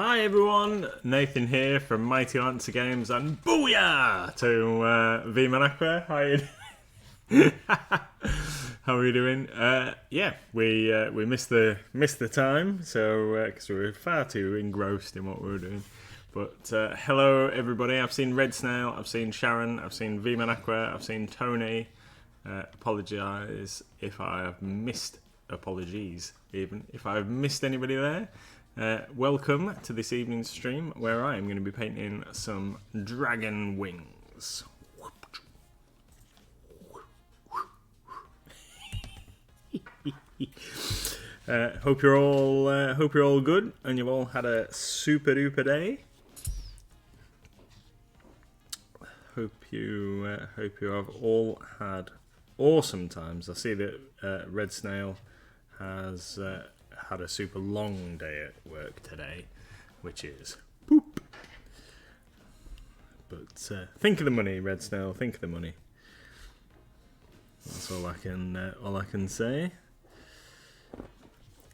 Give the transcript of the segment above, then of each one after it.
Hi everyone, Nathan here from Mighty Lancer Games, and booyah to V-Man Aqua. How are you doing? We missed the time, so because we were far too engrossed in what we were doing. But hello everybody. I've seen Red Snail, I've seen Sharon, I've seen V-Man Aqua, I've seen Tony. Apologise if I have missed. Apologies, even if I've missed anybody there. Welcome to this evening's stream where I am going to be painting some dragon wings. Hope you're all good and you've all had a super duper day. Hope you have all had awesome times. I see that Red Snail has had a super long day at work today, which is poop. But think of the money, Red Snail. Think of the money. That's all I can say.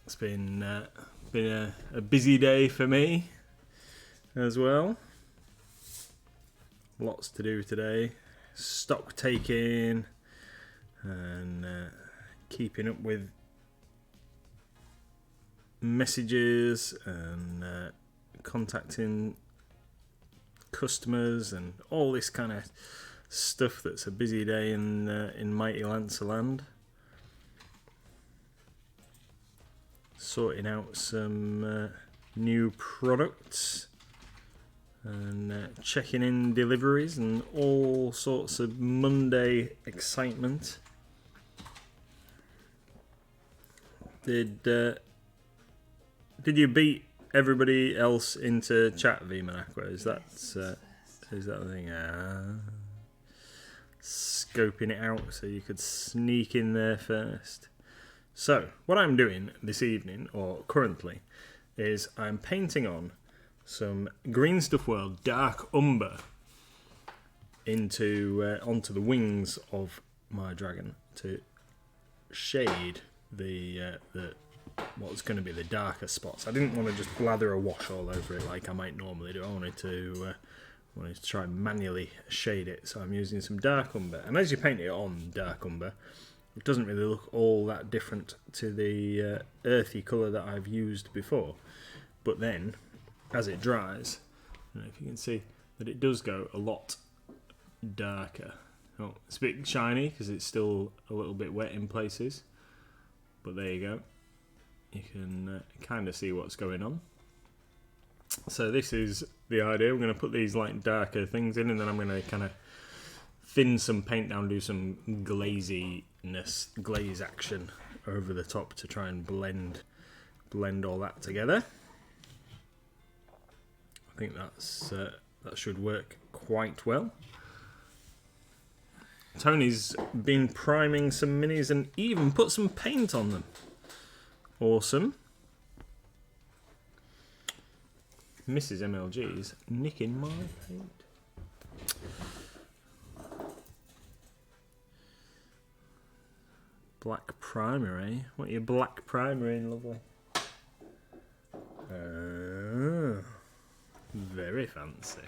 It's been a busy day for me as well. Lots to do today. Stock taking and keeping up with messages and contacting customers and all this kind of stuff. That's a busy day in Mighty Lancer Land. Sorting out some new products and checking in deliveries and all sorts of Monday excitement. Did you beat everybody else into chat, V-Man Aqua? Is that the thing? Scoping it out so you could sneak in there first. So, what I'm doing this evening, or currently, is I'm painting on some Green Stuff World Dark Umber onto the wings of my dragon to shade the what's going to be the darker spots. I didn't want to just blather a wash all over it like I might normally do. I wanted to try and manually shade it, so I'm using some dark umber. And as you paint it on dark umber, it doesn't really look all that different to the earthy colour that I've used before. But then, as it dries, I don't know if you can see that it does go a lot darker. Oh, it's a bit shiny because it's still a little bit wet in places. But there you go. You can kind of see what's going on. So this is the idea. We're going to put these like darker things in, and then I'm going to kind of thin some paint down, do some glaze action over the top to try and blend all that together. I think that should work quite well. Tony's been priming some minis and even put some paint on them. Awesome. Mrs. MLG's nicking my paint. Black primer, eh? What are your black primer in, lovely? Very fancy.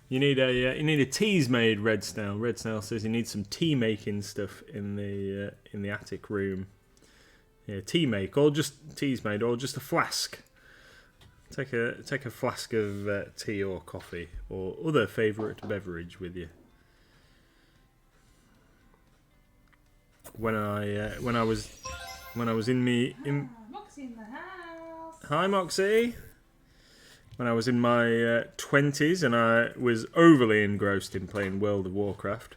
You need a teas made, Red Snail. Red Snail says he needs some tea making stuff in the attic room. Yeah, tea make, or just teas made, or just a flask. Take a flask of tea or coffee or other favourite beverage with you. When I was in Moxie in the house. Hi Moxie. When I was in my 20s and I was overly engrossed in playing World of Warcraft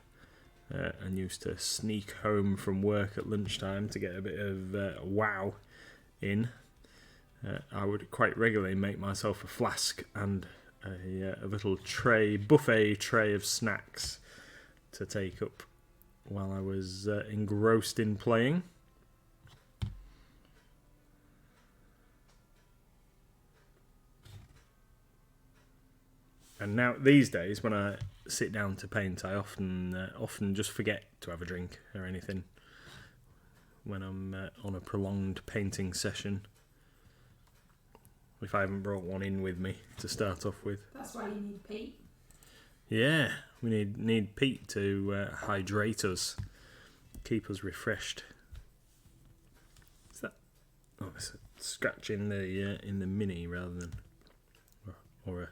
and used to sneak home from work at lunchtime to get a bit of WoW in, I would quite regularly make myself a flask and a little buffet tray of snacks to take up while I was engrossed in playing. And now these days, when I sit down to paint, I often just forget to have a drink or anything when I'm on a prolonged painting session. if I haven't brought one in with me to start off with. That's why you need Pete. Yeah, we need Pete to hydrate us, keep us refreshed. Is that? Oh, it's a scratch in the mini rather than, or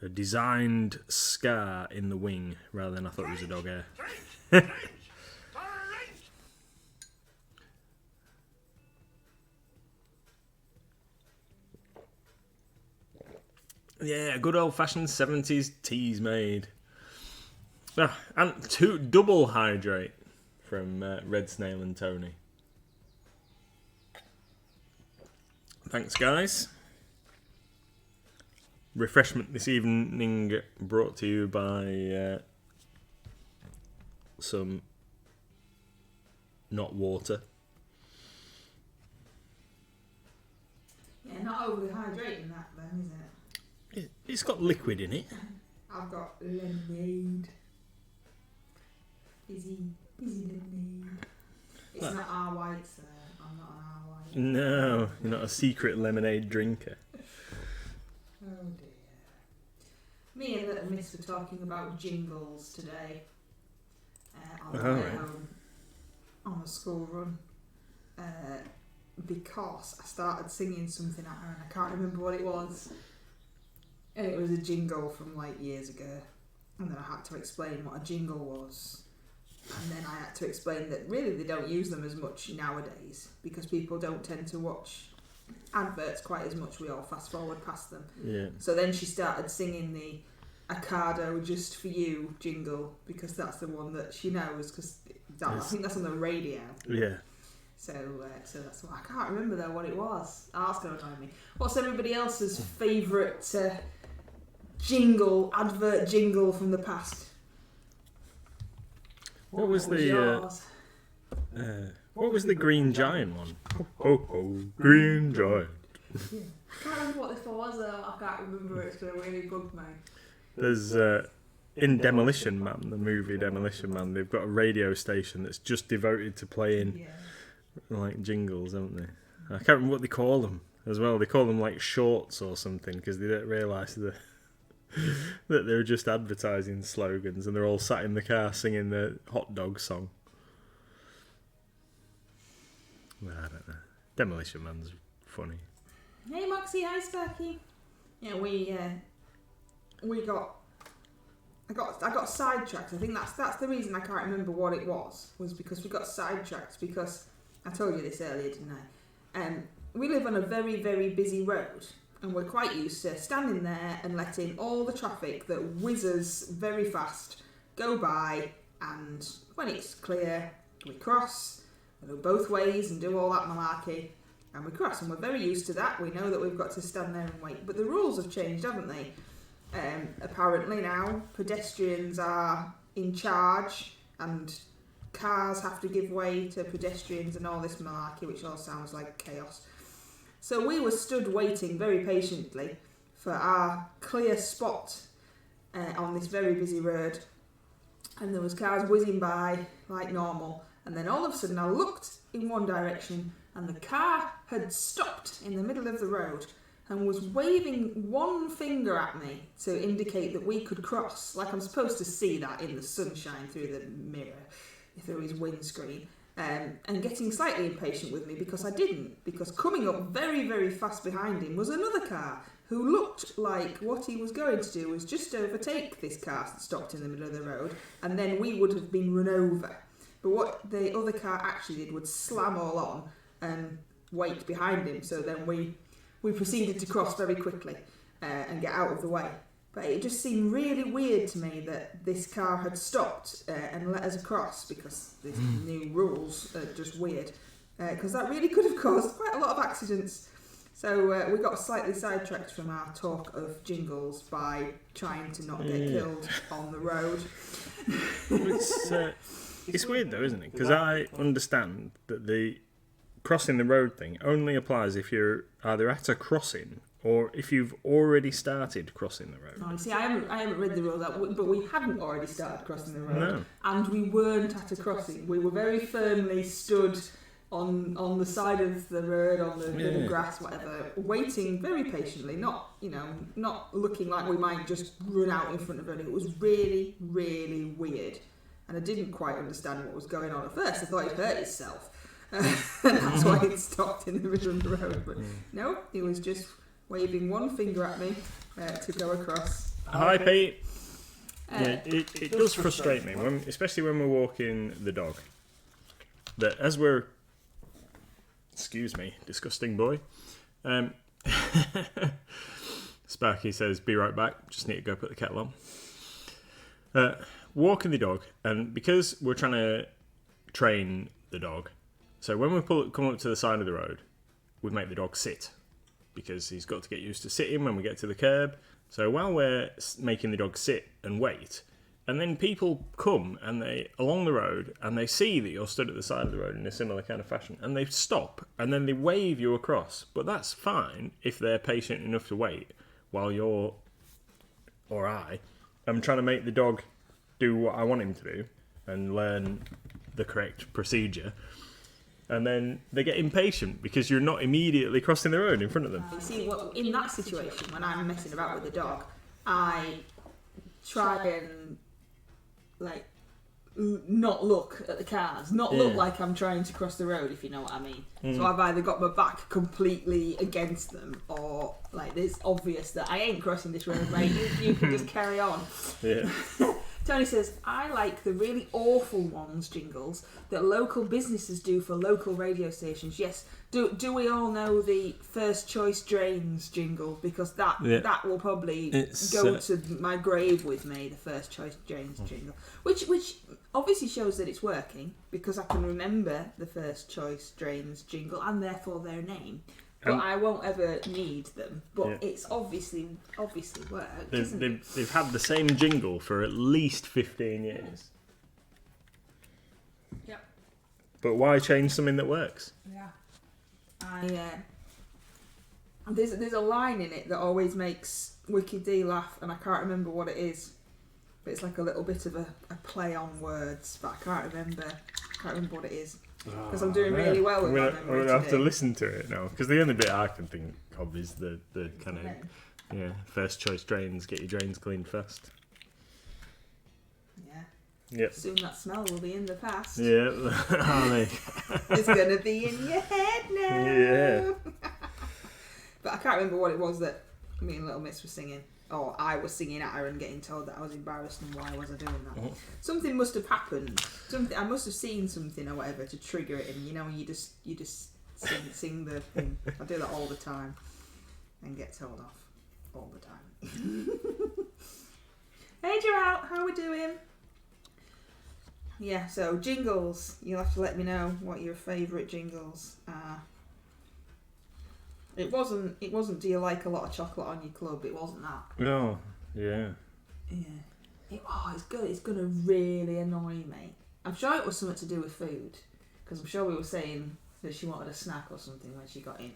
a designed scar in the wing rather than I thought it was a dog hair. Yeah, good old-fashioned 70s teas made. And double hydrate from Red Snail and Tony. Thanks, guys. Refreshment this evening brought to you by some not water. Yeah, not overly hydrating that then, is it? It's got liquid in it. I've got lemonade. Fizzy lemonade. It's not our white, sir. I'm not an our white. No, you're not a secret lemonade drinker. Oh dear. Me and Little Miss were talking about jingles today. On the way home on a school run. Because I started singing something at her and I can't remember what it was. And it was a jingle from like years ago. And then I had to explain what a jingle was. And then I had to explain that really they don't use them as much nowadays because people don't tend to watch adverts quite as much. We all fast forward past them. Yeah. So then she started singing the Ocado Just For You jingle because that's the one that she knows because I think that's on the radio. Yeah. So that's why I can't remember though what it was. Oh, that's going to annoy me. What's everybody else's favourite advert jingle from the past? What was the Green Giant one? Ho ho, Green Giant. Yeah. I can't remember what this was though. I can't remember it. It's going to really bug me. There's in Demolition Man, the movie Demolition Man, they've got a radio station that's just devoted to playing like jingles, haven't they? I can't remember what they call them as well. They call them like shorts or something because they don't realise that they're just advertising slogans and they're all sat in the car singing the hot dog song. I don't know. Demolition Man's funny. Hey Moxie, hi Sparky. Yeah, I got sidetracked. I think that's the reason I can't remember what it was because we got sidetracked because I told you this earlier, didn't I? We live on a very, very busy road and we're quite used to standing there and letting all the traffic that whizzes very fast go by, and when it's clear we cross, we go both ways and do all that malarkey and we cross, and we're very used to that. We know that we've got to stand there and wait, but the rules have changed, haven't they? Apparently now pedestrians are in charge and cars have to give way to pedestrians and all this malarkey, which all sounds like chaos. So we were stood waiting very patiently for our clear spot on this very busy road, and there was cars whizzing by like normal, and then all of a sudden I looked in one direction and the car had stopped in the middle of the road and was waving one finger at me to indicate that we could cross, like I'm supposed to see that in the sunshine through the mirror, through his windscreen, and getting slightly impatient with me because I didn't, because coming up very, very fast behind him was another car who looked like what he was going to do was just overtake this car that stopped in the middle of the road, and then we would have been run over. But what the other car actually did was slam all on and wait behind him, so then we proceeded to cross very quickly and get out of the way. But it just seemed really weird to me that this car had stopped and let us across because these new rules are just weird. Because that really could have caused quite a lot of accidents. So we got slightly sidetracked from our talk of jingles by trying to not get killed on the road. It's weird though, isn't it? Because I understand that the crossing the road thing only applies if you're either at a crossing or if you've already started crossing the road. Oh, see, I haven't read the rules out, but we hadn't already started crossing the road, no. And we weren't at a crossing. We were very firmly stood on the side of the road, on the bit of grass, whatever, waiting very patiently, not looking like we might just run out in front of it. It was really, really weird, and I didn't quite understand what was going on at first. I thought he'd hurt himself, and that's why he'd stopped in the middle of the road. But no, he was just waving one finger at me to go across. Hi, Pete. It does frustrate me, especially when we're walking the dog. That as we're, excuse me, disgusting boy. Sparky says, "Be right back. Just need to go put the kettle on." Walking the dog, and because we're trying to train the dog, so when we come up to the side of the road, we make the dog sit because he's got to get used to sitting when we get to the curb. So while we're making the dog sit and wait, and then people come and they along the road and they see that you're stood at the side of the road in a similar kind of fashion, and they stop and then they wave you across. But that's fine if they're patient enough to wait while you're, or I, am trying to make the dog do what I want him to do and learn the correct procedure. And then they get impatient because you're not immediately crossing the road in front of them. You see, in that situation, when I'm messing about with the dog, I try and not look at the cars, not look like I'm trying to cross the road, if you know what I mean. So I've either got my back completely against them, or it's obvious that I ain't crossing this road, mate. You can just carry on. Yeah. Tony says, I like the really awful ones jingles that local businesses do for local radio stations. Yes, do we all know the First Choice Drains jingle? Because that will probably go to my grave with me, the First Choice Drains jingle. Which obviously shows that it's working, because I can remember the First Choice Drains jingle and therefore their name. But I won't ever need them. But it's obviously worked. They've had the same jingle for at least 15 years. Yep. But why change something that works? Yeah. There's a line in it that always makes Wiki D laugh, and I can't remember what it is. But it's like a little bit of a play on words, but I can't remember what it is. Because I'm doing really well with my memory. I'm going to have to listen to it now, because the only bit I can think of is the kind of First Choice Drains, get your drains cleaned fast. Yeah. Yep. Soon that smell will be in the past. Yeah. It's going to be in your head now. Yeah. But I can't remember what it was that me and Little Miss were singing. Or I was singing at her and getting told that I was embarrassed, and why was I doing that? Something must have happened. I must have seen something or whatever to trigger it, and you just sing the thing. I do that all the time and get told off all the time. Hey Gerald, how we doing? Yeah, so jingles. You'll have to let me know what your favourite jingles are. It wasn't. Do you like a lot of chocolate on your club? It wasn't that. No. Yeah. Yeah. It's good. It's gonna really annoy me. I'm sure it was something to do with food, because I'm sure we were saying that she wanted a snack or something when she got in.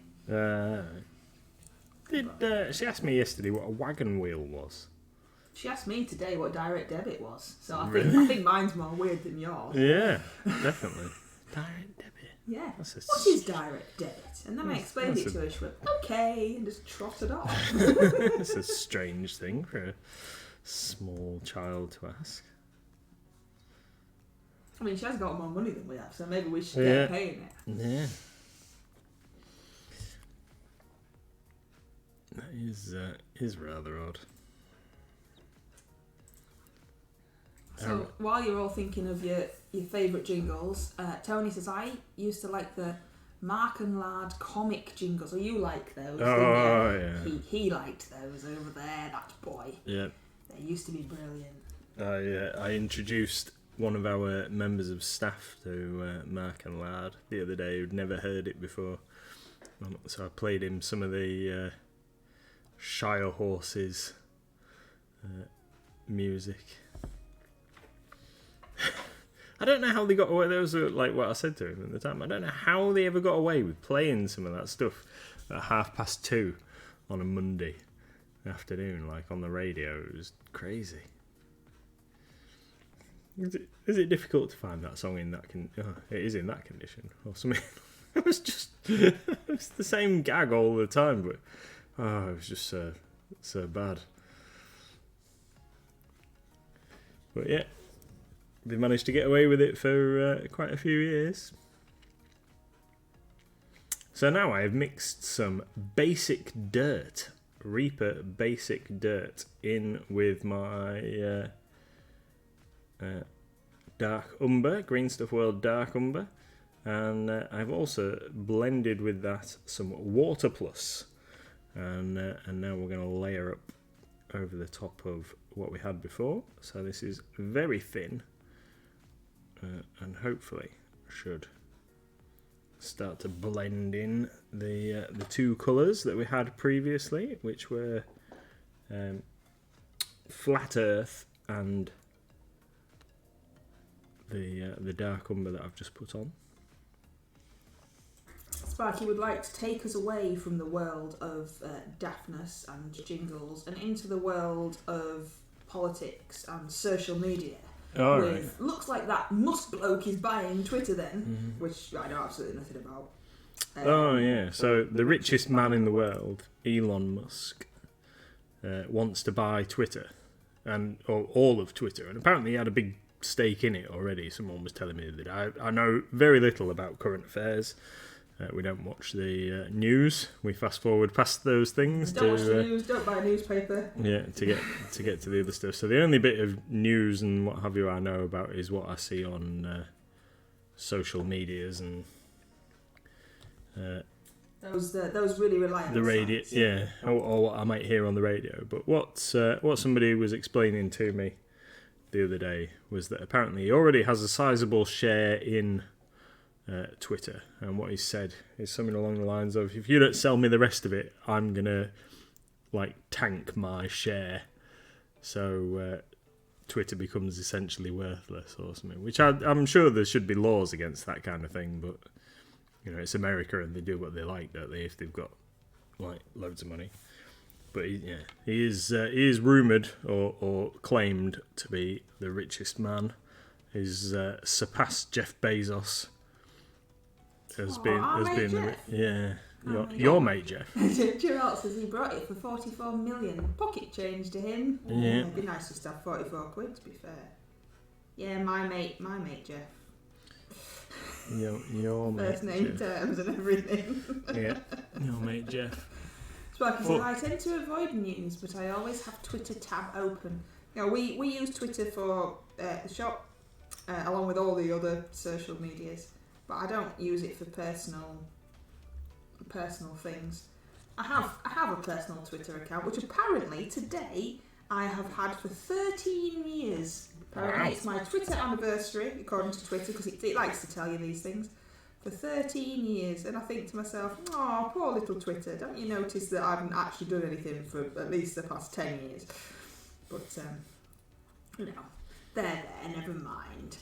She asked me yesterday what a wagon wheel was. She asked me today what direct debit was. So I think mine's more weird than yours. Yeah, definitely. Direct debit. Yeah. What is direct debit? And then I explained it to her. She went, okay, and just trotted off. It's a strange thing for a small child to ask. I mean, she has got more money than we have, so maybe we should get paying it. Yeah. That is rather odd. So while you're all thinking of your favourite jingles, Tony says, I used to like the Mark and Lard comic jingles. Oh, you like those, oh, didn't you? He liked those over there, that boy. Yeah. They used to be brilliant. I introduced one of our members of staff to Mark and Lard the other day, who'd never heard it before. So I played him some of the Shire Horses music. I don't know how they got away. That was like what I said to him at the time. I don't know how they ever got away with playing some of that stuff at 2:30 on a Monday afternoon, like on the radio. It was crazy. Is it difficult to find that song in that it is in that condition or something? It was just it's the same gag all the time, but it was just so bad. But yeah, they managed to get away with it for quite a few years. So now I have mixed some Basic Dirt, Reaper Basic Dirt, in with my Dark Umber, Green Stuff World Dark Umber, and I've also blended with that some Water Plus, and now we're going to layer up over the top of what we had before. So this is very thin, and hopefully should start to blend in the two colours that we had previously, which were Flat Earth and the Dark Umber that I've just put on. Sparky would like to take us away from the world of daftness and jingles and into the world of politics and social media. Oh, right. Looks like that Musk bloke is buying Twitter then, which I know absolutely nothing about. Oh yeah, so the richest man in the world, Elon Musk, wants to buy Twitter, or all of Twitter, and apparently he had a big stake in it already. Someone was telling me that I know very little about current affairs. We don't watch the news. We fast forward past those things. Don't watch the news. Don't buy a newspaper. Yeah, to get to the other stuff. So the only bit of news and what have you I know about is what I see on social medias and those really reliable. The radio, sites. yeah, or what I might hear on the radio. But what somebody was explaining to me the other day was that apparently he already has a sizable share in Twitter, and what he said is something along the lines of, if you don't sell me the rest of it, I'm gonna tank my share, so Twitter becomes essentially worthless or something, which I'm sure there should be laws against that kind of thing, but it's America and they do what they like, don't they, if they've got loads of money. But he is rumoured or claimed to be the richest man. He's surpassed Jeff Bezos. Your mate Jeff. Gerald says he brought it for 44 million. Pocket change to him. Yeah. It'd be nice just to have 44 quid, to be fair. Yeah, my mate Jeff. Your mate First name Jeff. terms and everything. Yeah, your mate Jeff. Sparky says, I tend to avoid news, but I always have Twitter tab open. We use Twitter for the shop, along with all the other social medias. But I don't use it for personal things. I have a personal Twitter account, which apparently today I have had for 13 years. Apparently it's my Twitter anniversary, according to Twitter, because it likes to tell you these things. For 13 years, and I think to myself, oh, poor little Twitter. Don't you notice that I haven't actually done anything for at least the past 10 years? But there, never mind.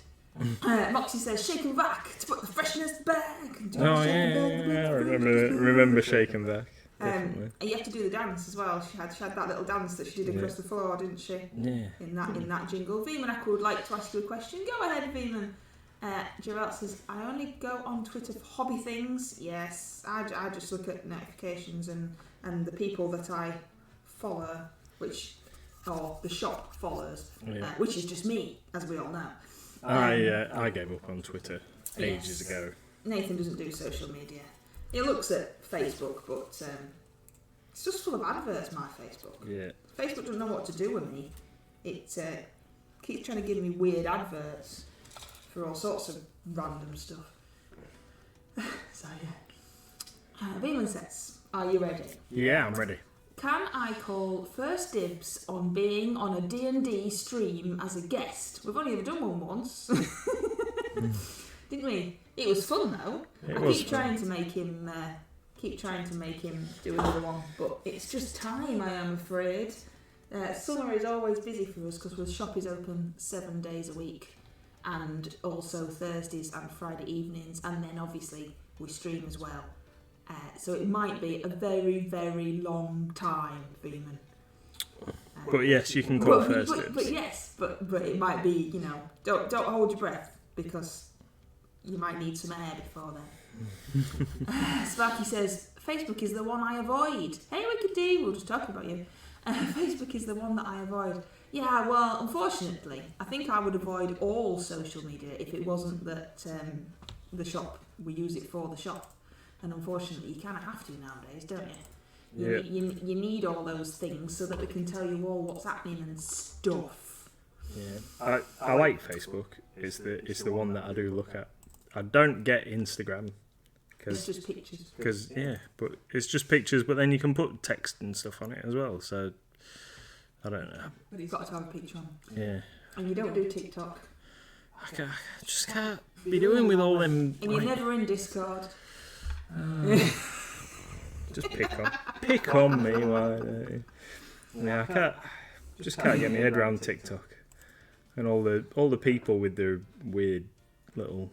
Moxie says, shake and back to put the freshness back. Oh yeah, I remember shaking back. And you have to do the dance as well. She had that little dance that she did across the floor, didn't she? Yeah. In that jingle. Veeman would like to ask you a question. Go ahead, Veeman. Gerald says, I only go on Twitter for hobby things. Yes, I just look at notifications and the people that I follow, or the shop follows, which is just me, as we all know. I gave up on Twitter ages ago. Nathan doesn't do social media. He looks at Facebook, but it's just full of adverts, my Facebook. Yeah. Facebook doesn't know what to do with me. It keeps trying to give me weird adverts for all sorts of random stuff. So, yeah. Veeman says, are you ready? Yeah, I'm ready. Can I call first dibs on being on a D&D stream as a guest? We've only ever done one once. Didn't we? It was fun though. I keep trying to make him do another one, but it's just time, I am afraid. Summer is always busy for us because the shop is open 7 days a week, and also Thursdays and Friday evenings, and then obviously we stream as well. So it might be a very, very long time, Freeman. But yes, you can call first but dibs. yes, but it might be, you know, don't hold your breath because you might need some air before then. Sparky says Facebook is the one I avoid. Hey, Wicked D, we were just talking about you. Facebook is the one that I avoid. Yeah, well, unfortunately, I think I would avoid all social media if it wasn't that the shop, we use it for the shop. And unfortunately, you kind of have to nowadays, don't you? You need all those things so that we can tell you all what's happening and stuff. Yeah, I like Facebook. It's the one that I do look at. I don't get Instagram It's just pictures. but it's just pictures. But then you can put text and stuff on it as well. So I don't know. But you've got to have a picture on. Yeah, And you don't do TikTok. I just can't be doing with all them. And you're never in Discord. Just pick on me. Why don't you? Yeah, I can't get my head around TikTok and all the people with their weird little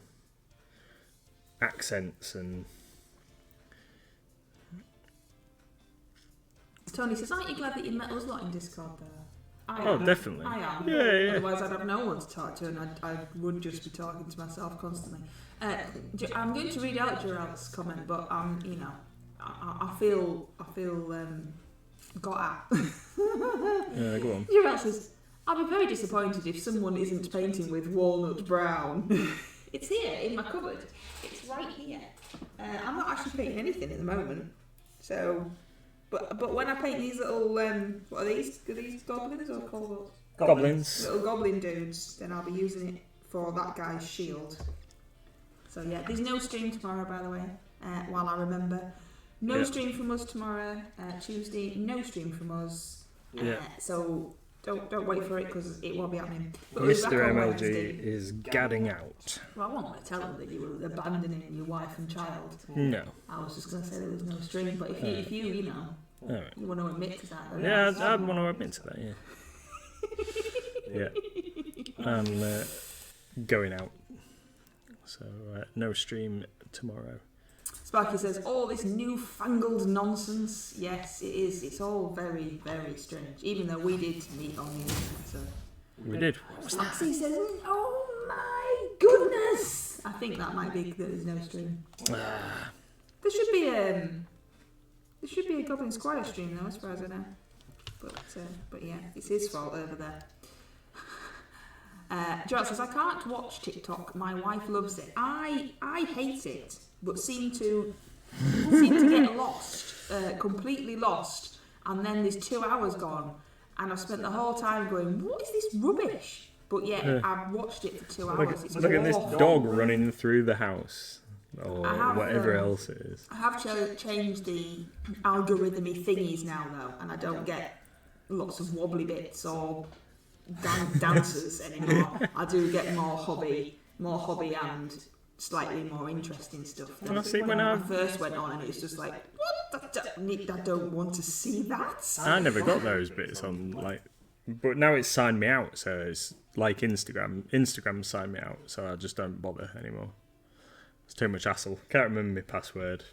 accents and. Tony says, aren't you glad that you met us lot in Discord there? Oh, definitely. I am. Yeah. Otherwise I'd have no one to talk to and I would just be talking to myself constantly. I'm going to read out Gerald's comment, but you know, I feel got at. Yeah, go on. Gerald says, I'll be very disappointed if someone isn't painting with walnut brown. It's here in my cupboard. It's right here. I'm not actually painting anything at the moment. So, but when I paint these little, what are these? Are these goblins or kobolds? Goblins. Little goblin dudes, then I'll be using it for that guy's shield. So yeah, there's no stream tomorrow, by the way, while I remember. No stream from us tomorrow, Tuesday, no stream from us. So don't wait for it because it won't be happening. But Mr. we're back on MLG Wednesday. is gadding out. Well, I won't want to tell them that you were abandoning your wife and child. No. I was just going to say there was no stream, but if you know, Alright. you want to admit to that. Then Yeah, I'd want to admit to that, yeah. I'm going out. So, no stream tomorrow. Sparky says, all this newfangled nonsense. Yes, it is. It's all very, very strange. Even though we did meet on the internet. So. We did. What was that? Maxie says, oh my goodness. I think that might be that there's no stream. There should be a Goblin Squire stream though, as far as I know. But yeah, it's his fault over there. Gerald says, I can't watch TikTok. My wife loves it. I hate it, but seem to get lost, completely lost. And then there's 2 hours gone, and I've spent the whole time going, what is this rubbish? But yeah, I've watched it for 2 hours. It's Look at this awful. dog running through the house. Or whatever else it is. I have changed the algorithmy thingies now, though, and I don't get lots of wobbly bits or dancers anymore. I do get more hobby and slightly more interesting stuff. Well, I see when when I I first went on, and it's just like, what? I don't want to see that. I never got those bits on but now it's signed me out, so it's like Instagram. Instagram signed me out, so I just don't bother anymore. It's too much hassle. Can't remember my password.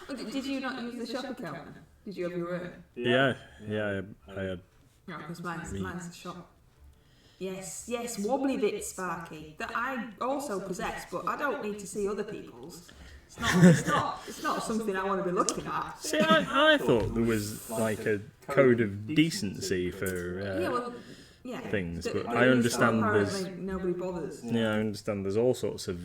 Did you not use the shop account then? Did you have your own? Yeah, I had. No, because mine's the shop. Yes, wobbly bits, Sparky, that I also possess, but I don't need to see other people's. It's not something I want to be looking at. See, I thought there was like a code of decency for things, but I understand there's nobody bothers. Yeah, I understand there's all sorts of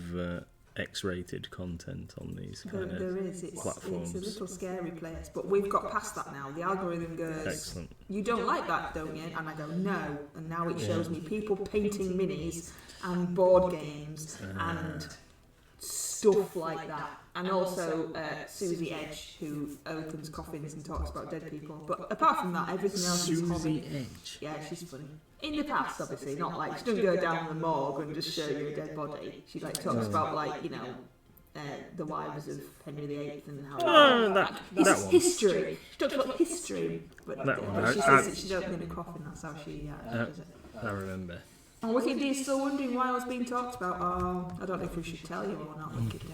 X-rated content on these There is. platforms. It's a little scary place, but we've got past that now. The algorithm goes, Excellent. You don't like that, don't you? And I go, no. And now it shows me people painting minis and board games and stuff like that. And also Susie Edge, who opens coffins and talks about dead people. But apart from that, everything else is hobby. Edge. Yeah, she's funny. In the past, obviously, not like she doesn't go down the morgue and just show you a dead body. She like talks about the wives of Henry VIII and how that one. history. She talks about history, but That one. she says that she's opening a coffin. That's how she does it. I remember. And Wicked D is still wondering why I was being talked about. Oh, I don't know if we should tell you or not, Wicked D.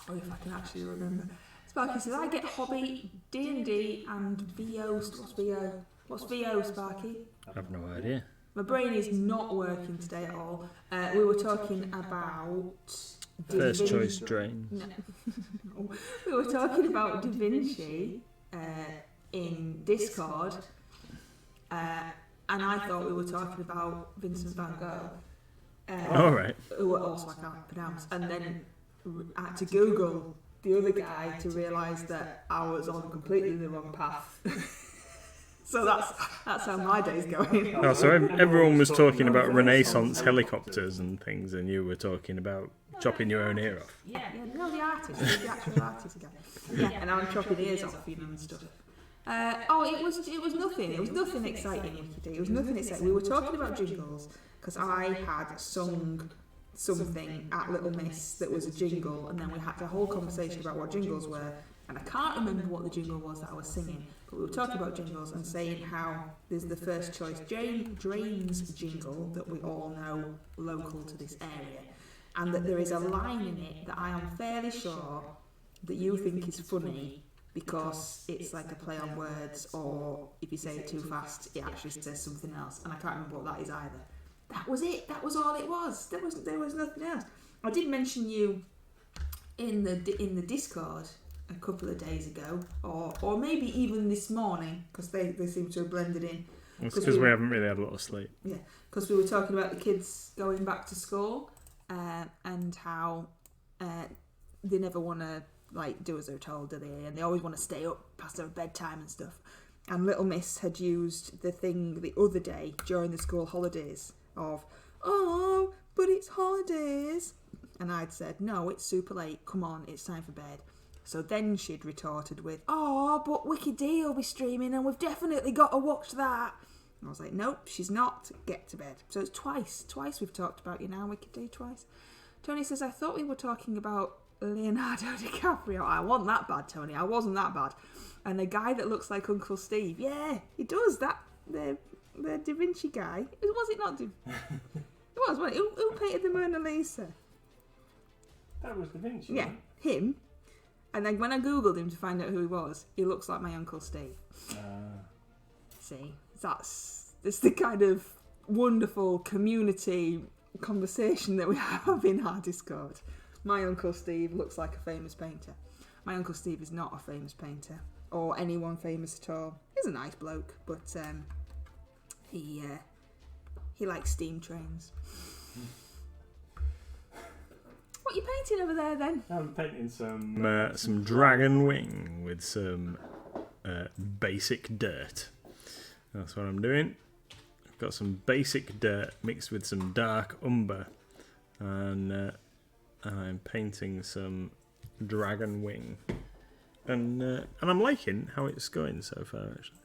Or if I can actually remember. Sparky says, I get hobby, D&D and VO. What's VO? What's VO, Sparky? I have no idea. My brain is not working today at all. We were talking about... First choice drains. No. We were talking about Da Vinci in Discord, and I thought we were talking about Vincent van Gogh. All right. Who also I can't pronounce. And then I had to Google the other guy to realise that I was on completely the wrong path. So that's how my day's going. Oh, so everyone was talking about Renaissance helicopters and things, and you were talking about chopping your own ear off. Yeah, no, the artist, the actual artist guy. Yeah, and I'm chopping ears off, and stuff. It was nothing. It was nothing exciting, Wikidee. It was nothing exciting. We were talking about jingles because I had sung something at Little Miss that was a jingle, and then we had a whole conversation about what jingles were, and I can't remember what the jingle was that I was singing, but we were talking about jingles and saying how there's the first choice Drains jingle that we all know local to this area, and that there is a line in it that I am fairly sure that you think is funny because it's like a play on words, or if you say it too fast it actually says something else, and I can't remember what that is either. That was it. That was all it was. There was nothing else. I did mention you in the Discord a couple of days ago, or maybe even this morning, because they seem to have blended in. It's because we haven't really had a lot of sleep. Yeah, because we were talking about the kids going back to school and how they never want to like do as they're told, do they? And they always want to stay up past their bedtime and stuff. And Little Miss had used the thing the other day during the school holidays of, oh, but it's holidays. And I'd said, no, it's super late. Come on, it's time for bed. So then she'd retorted with, oh, but Wikidee will be streaming and we've definitely got to watch that. And I was like, nope, she's not. Get to bed. So it's twice we've talked about you now, Wikidee, twice. Tony says, I thought we were talking about Leonardo DiCaprio. I wasn't that bad, Tony. I wasn't that bad. And the guy that looks like Uncle Steve. Yeah, he does. That the Da Vinci guy. Was it not? It was, wasn't it? Who painted the Mona Lisa? That was Da Vinci. Yeah, him. And then when I googled him to find out who he was, he looks like my Uncle Steve. See, that's the kind of wonderful community conversation that we have in our Discord. My Uncle Steve looks like a famous painter. My Uncle Steve is not a famous painter, or anyone famous at all. He's a nice bloke, but he likes steam trains. What are you painting over there then? I'm painting some Dragon Wing with some basic dirt. That's what I'm doing. I've got some basic dirt mixed with some dark umber, and I'm painting some Dragon Wing, and I'm liking how it's going so far. Actually,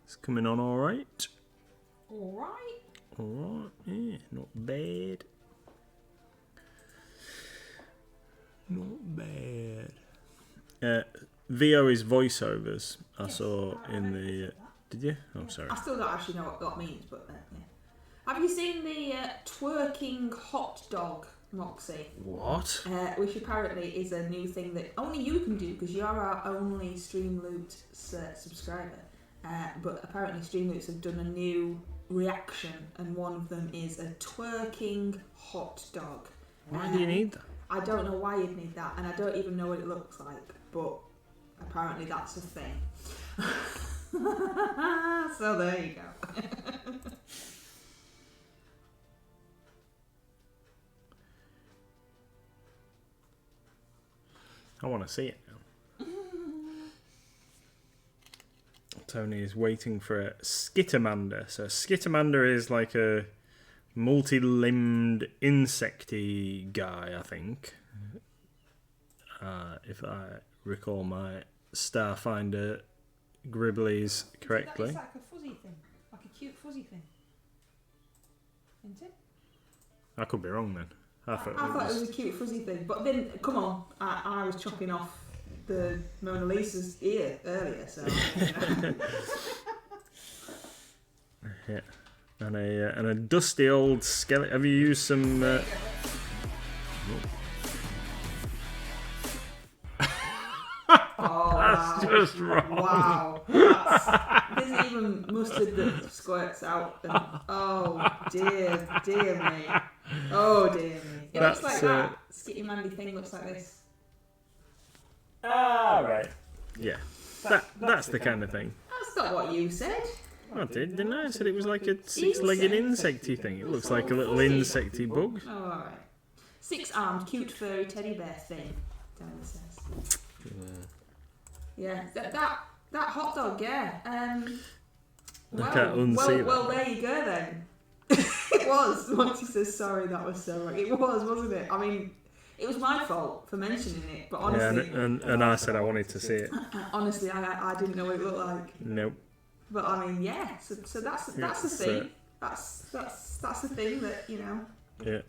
it's coming on all right. All All right, yeah, not bad. Not bad. VO is voiceovers. I saw in the. Did you? Oh, sorry. I still don't actually know what that means, but yeah. Have you seen the twerking hot dog, Moxie? What? Which apparently is a new thing that only you can do because you are our only Streamloot subscriber. But apparently Streamloots have done a new reaction, and one of them is a twerking hot dog. Why do you need that? I don't know why you'd need that, and I don't even know what it looks like, but apparently that's a thing. So there you go. I want to see it now. Tony is waiting for a Skittermander. So Skittermander is like a multi-limbed insecty guy, I think. If I recall my Starfinder Gribblies correctly. It's like a fuzzy thing, like a cute fuzzy thing, isn't it? I could be wrong then. I thought it was a cute fuzzy thing, but then, come on, I was chopping off the Mona Lisa's ear earlier, so... Yeah. And a dusty old skeleton. Have you used some... Wow. just wrong. Wow. There's even mustard that squirts out. And, oh, dear me. Oh, dear me. It looks like that Skitty Mandy thing looks like this. Ah, right. Yeah, that's the kind of thing. That's not what you said. I did, didn't I? I said it was like a six-legged insecty thing. It looks like a little insecty bug. Oh, alright. 6-armed, cute, furry teddy bear thing. Diana says. Yeah, that hot dog, yeah. I can't unsee that. Well, there you go then. It was. Once he says sorry, that was so right. It was, wasn't it? I mean, it was my fault for mentioning it, but honestly, Yeah, and I said I wanted to see it. honestly, I didn't know what it looked like. Nope. But I mean, yeah. So that's the thing. That's the thing that Yeah.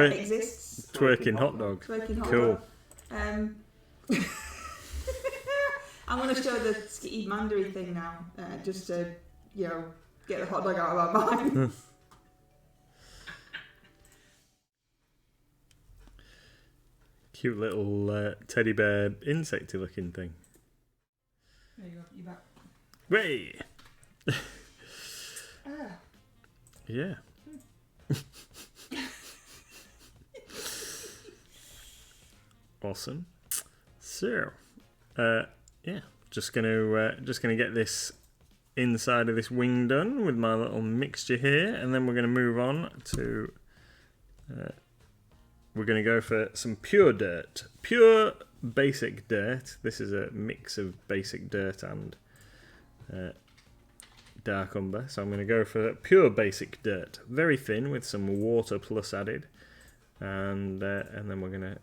exists. Twerking hot dog. Twerking hot Cool. dog. I'm going to show the Skitty Mandery thing now, just to get the hot dog out of our minds. Cute little teddy bear insecty looking thing. There you go. You back. Way. Yeah. Awesome. So, yeah, just gonna get this inside of this wing done with my little mixture here, and then we're gonna move on to. We're gonna go for some pure dirt, pure basic dirt. This is a mix of basic dirt and dark umber, so I'm going to go for pure basic dirt, very thin with some water plus added, and then we're going to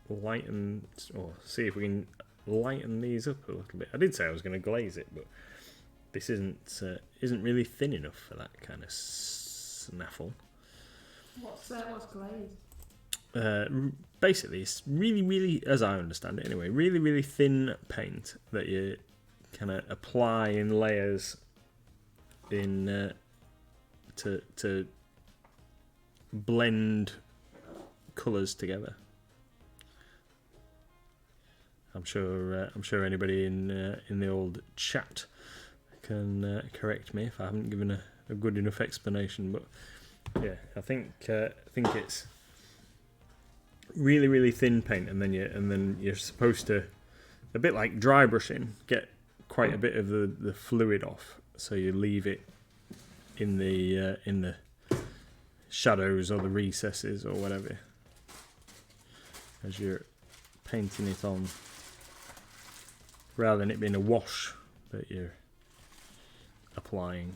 lighten, or see if we can lighten these up a little bit. I did say I was going to glaze it, but this isn't really thin enough for that kind of snaffle. What's glazed? Basically, it's really, as I understand it anyway, really thin paint that you kind of apply in layers in to blend colours together. I'm sure anybody in the old chat can correct me if I haven't given a good enough explanation. But yeah, I think it's really thin paint, and then you're supposed to, a bit like dry brushing, get quite a bit of the fluid off, so you leave it in the shadows or the recesses or whatever as you're painting it on, rather than it being a wash that you're applying.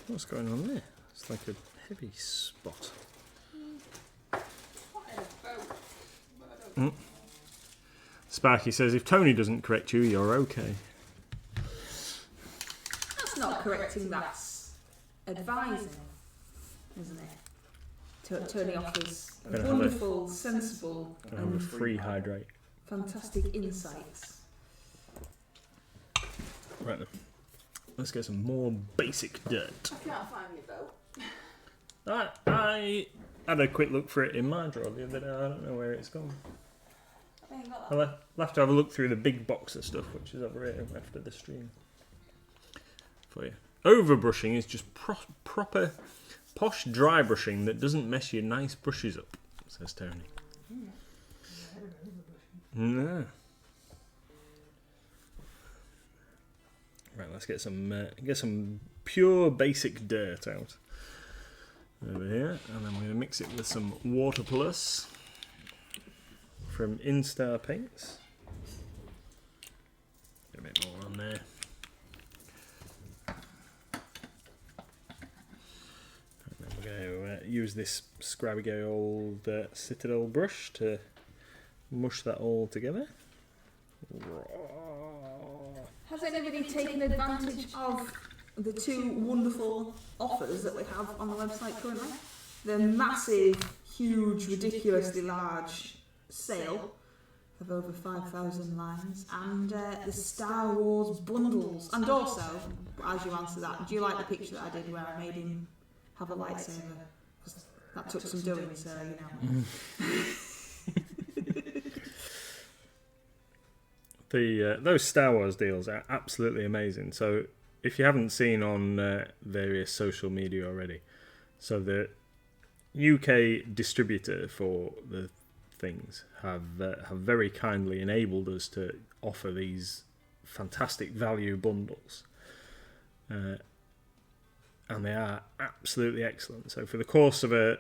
What's going on there? It's like a heavy spot. Sparky says, if Tony doesn't correct you, you're okay. That's not correcting, that's advising, isn't it? Tony offers wonderful, sensible, and free hydrate. Fantastic insights. Right then. Let's get some more basic dirt. I can't find my boat. I had a quick look for it in my drawer the other day. I don't know where it's gone. I ain't got that. I'll have to have a look through the big box of stuff, which is over here after the stream. For you. Overbrushing is just proper posh dry brushing that doesn't mess your nice brushes up, says Tony. No. Right, let's get some pure basic dirt out over here, and then we're going to mix it with some Water Plus from Instar Paints. Get a bit more on there. And then we're going to use this scrabby old Citadel brush to mush that all together. Has anybody taken advantage of the two wonderful offers that we have on the website currently? The massive, huge, ridiculously large sale of over 5,000 lines, and the Star Wars bundles. And also, as you answer that, do you like the picture that I did where I made him have a lightsaber? Because that took some doing, so you know. Those Star Wars deals are absolutely amazing. So if you haven't seen on various social media already, so the UK distributor for the things have very kindly enabled us to offer these fantastic value bundles, and they are absolutely excellent. So for the cost of a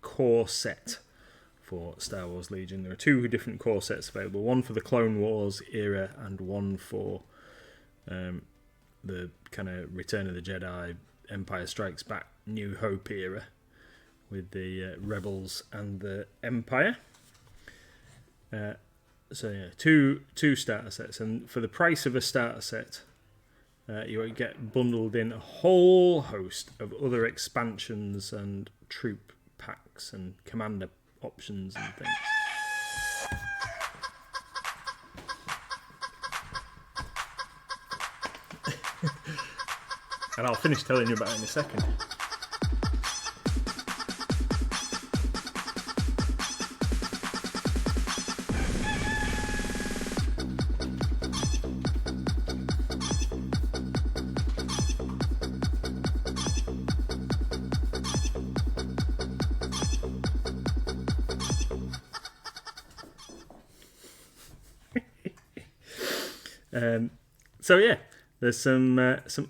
core set for Star Wars Legion, there are two different core sets available, one for the Clone Wars era and one for the kind of Return of the Jedi, Empire Strikes Back, New Hope era, with the Rebels and the Empire. So yeah, two starter sets, and for the price of a starter set, you get bundled in a whole host of other expansions and troop packs and commander options and things. And I'll finish telling you about it in a second. So yeah, there's some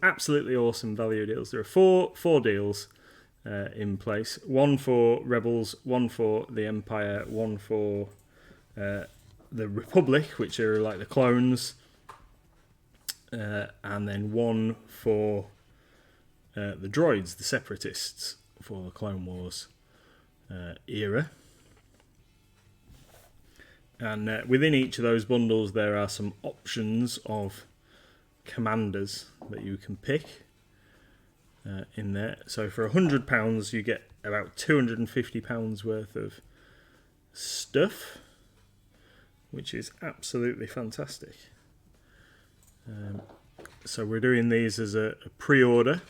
absolutely awesome value deals. There are four deals in place. One for Rebels, one for the Empire, one for the Republic, which are like the clones, and then one for the droids, the Separatists, for the Clone Wars era. And within each of those bundles, there are some options of commanders that you can pick in there. So for £100, you get about £250 worth of stuff, which is absolutely fantastic. So we're doing these as a pre-order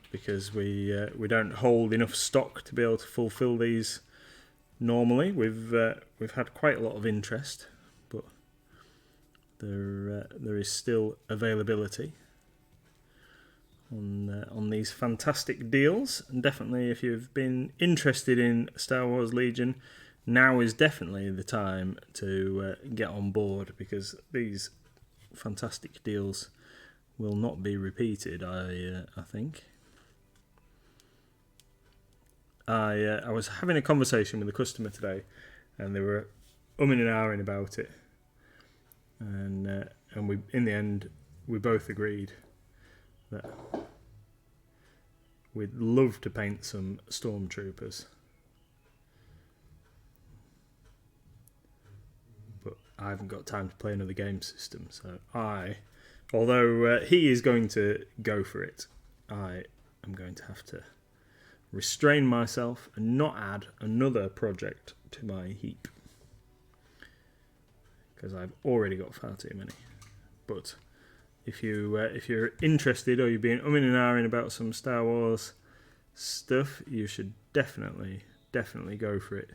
because we don't hold enough stock to be able to fulfil these. Normally, we've had quite a lot of interest, but there is still availability on these fantastic deals. And definitely, if you've been interested in Star Wars Legion, now is definitely the time to get on board, because these fantastic deals will not be repeated. I think. I was having a conversation with a customer today, and they were umming and ahhing about it, and we, in the end, we both agreed that we'd love to paint some stormtroopers, but I haven't got time to play another game system. So although he is going to go for it, I am going to have to restrain myself and not add another project to my heap, because I've already got far too many. But if you're interested, or you've been umming and ahhing about some Star Wars stuff, you should definitely go for it.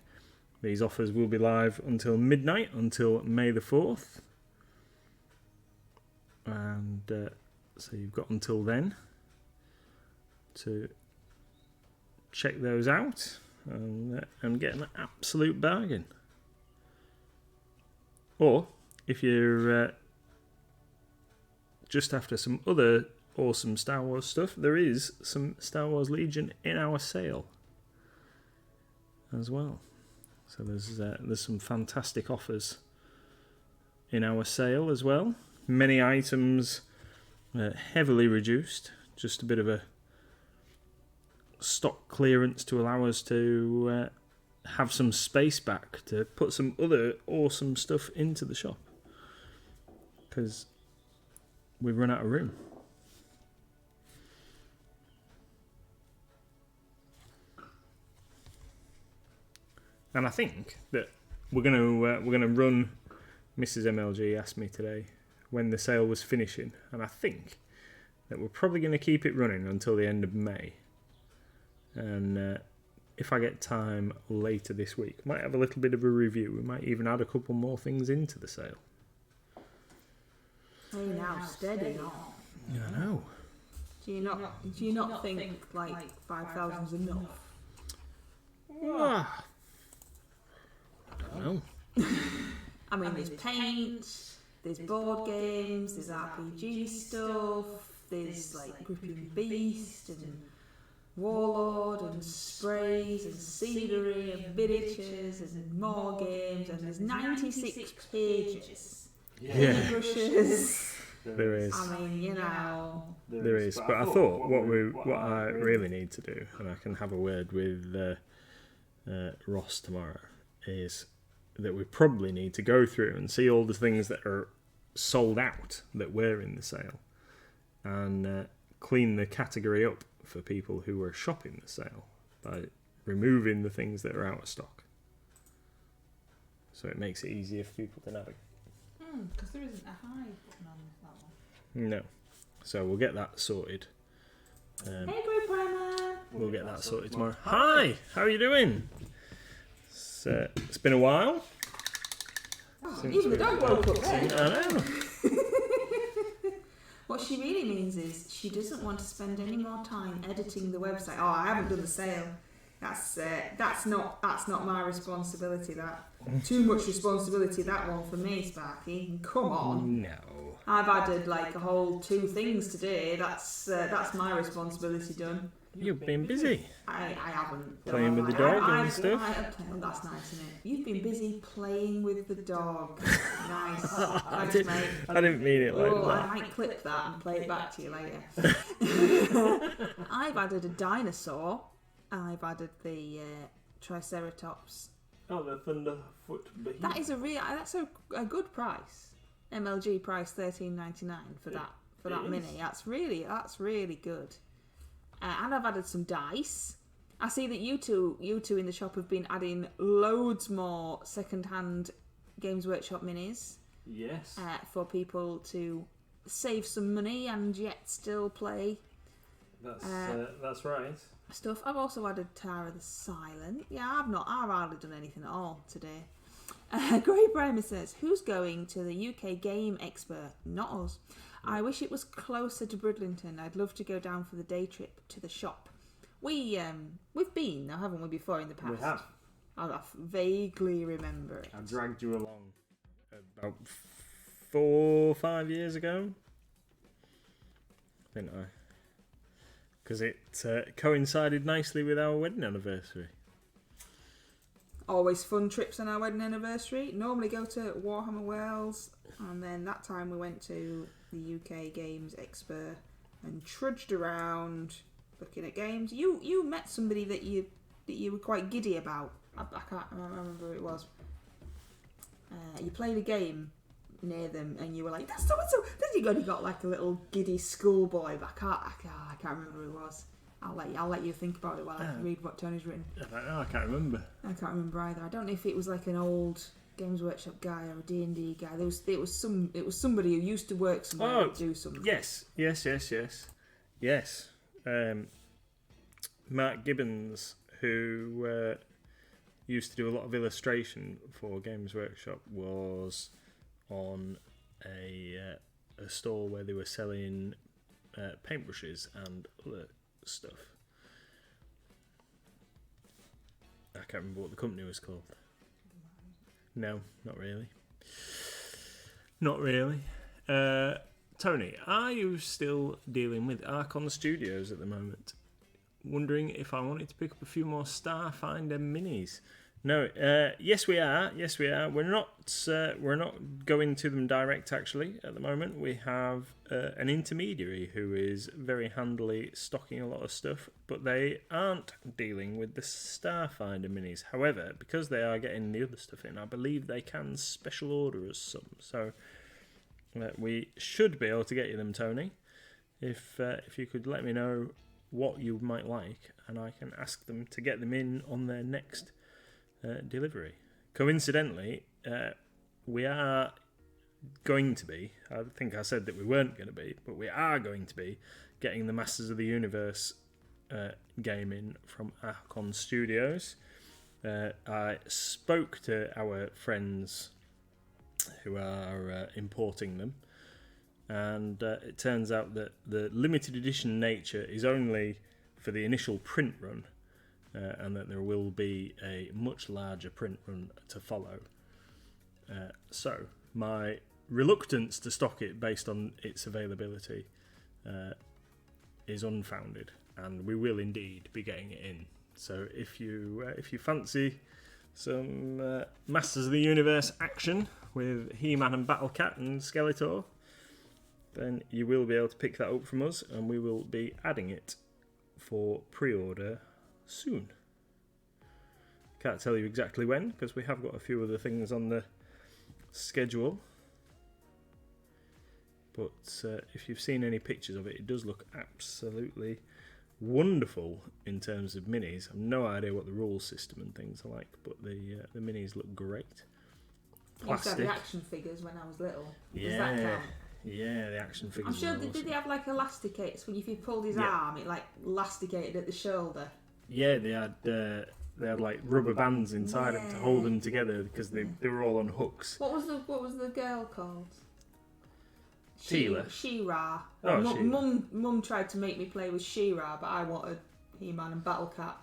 These offers will be live until midnight, until May the 4th, and so you've got until then to check those out and get an absolute bargain. Or if you're just after some other awesome Star Wars stuff, there is some Star Wars Legion in our sale as well. So there's some fantastic offers in our sale as well. Many items heavily reduced. Just a bit of a stock clearance to allow us to have some space back to put some other awesome stuff into the shop, because we've run out of room. And I think that we're gonna run. Mrs. MLG asked me today when the sale was finishing, and I think that we're probably going to keep it running until the end of May. And if I get time later this week, might have a little bit of a review. We might even add a couple more things into the sale. Hey now, steady on. Yeah, I know. Do you not think like 5,000's enough? Ah, I don't know. I mean, there's paint, there's board games, there's RPG stuff, there's like Gripping Beast and Warlord and sprays and scenery and miniatures and more games, and there's 96 pages. Yeah. Brushes. There is. I mean, you know. There is, but I thought what I really need to do, and I can have a word with Ross tomorrow, is that we probably need to go through and see all the things that are sold out that were in the sale, and clean the category up for people who are shopping the sale by removing the things that are out of stock. So it makes it easier for people to navigate. Because there isn't a hide button on that one. No. So we'll get that sorted. Hey, Great Primer! We'll get that sorted tomorrow. Hi! How are you doing? It's been a while. Even the dog woke up then. I know. What she really means is she doesn't want to spend any more time editing the website. Oh, I haven't done the sale. That's not my responsibility. That too much responsibility. That one for me, Sparky. Come on. No. I've added like a whole 2 things today. That's my responsibility done. You've been busy. I haven't. Playing with the dog and I've stuff? oh, that's nice, isn't it? You've been busy playing with the dog. Nice. Thanks, didn't- mate. I didn't mean it like Oh, that. I might clip that and play it back to you later. I've added a dinosaur. I've added the Triceratops. Oh, the Thunderfoot Behemoth. That is that's a good price. MLG price $13.99 for that is. mini. That's really good. And I've added some dice. I see that you two in the shop have been adding loads more second-hand Games Workshop minis Yes. for people to save some money and yet still play That's right. stuff. I've also added Tara the Silent. Yeah, I've hardly done anything at all today. Grey Bremer says, who's going to the UK Game Expo? Not us. I wish it was closer to Bridlington. I'd love to go down for the day trip to the shop. We've been, now haven't we, before in the past? We have. I vaguely remember it. I dragged you along about 4 or 5 years ago, didn't I? Because it coincided nicely with our wedding anniversary. Always fun trips on our wedding anniversary. Normally go to Warhammer Wales, and then that time we went to the UK Games Expo and trudged around looking at games. You met somebody that you were quite giddy about. I can't remember who it was. You played a game near them, and you were like, "That's so and so." Then you got like a little giddy schoolboy. But I can't remember who it was. I'll let you think about it while I read what Tony's written. I can't remember. I can't remember either. I don't know if it was like an old Games Workshop guy or a D&D guy. It was somebody who used to work somewhere and do something. Yes. Mark Gibbons, who used to do a lot of illustration for Games Workshop, was on a store where they were selling paintbrushes and other stuff. I can't remember what the company was called. No, not really. Not really. Tony, are you still dealing with Archon Studios at the moment? Wondering if I wanted to pick up a few more Starfinder minis. No, yes we are. Yes we are. We're not going to them direct actually at the moment. We have an intermediary who is very handily stocking a lot of stuff, but they aren't dealing with the Starfinder minis. However, because they are getting the other stuff in, I believe they can special order us some. So we should be able to get you them, Tony. If you could let me know what you might like, and I can ask them to get them in on their next delivery. Coincidentally, we are going to be, I think I said that we weren't going to be, but we are going to be getting the Masters of the Universe game in from Archon Studios. I spoke to our friends who are importing them, and it turns out that the limited edition nature is only for the initial print run, and that there will be a much larger print run to follow. So my reluctance to stock it based on its availability is unfounded, and we will indeed be getting it in. So if you fancy some Masters of the Universe action with He-Man and Battle-Cat and Skeletor, then you will be able to pick that up from us, and we will be adding it for pre-order soon. Can't tell you exactly when, because we have got a few other things on the schedule. But if you've seen any pictures of it, it does look absolutely wonderful in terms of minis. I've no idea what the rules system and things are like, but the minis look great. I used to have the action figures when I was little. Yeah. Does that count? Yeah, the action figures. I'm sure did they have like elasticates when if you pulled his arm, it like elasticated at the shoulder. Yeah, they had like rubber bands inside them to hold them together because they were all on hooks. What was the girl called? Teela. She-Ra. Oh, She-Ra. Mum tried to make me play with She-Ra, but I wanted He-Man and Battle-Cat.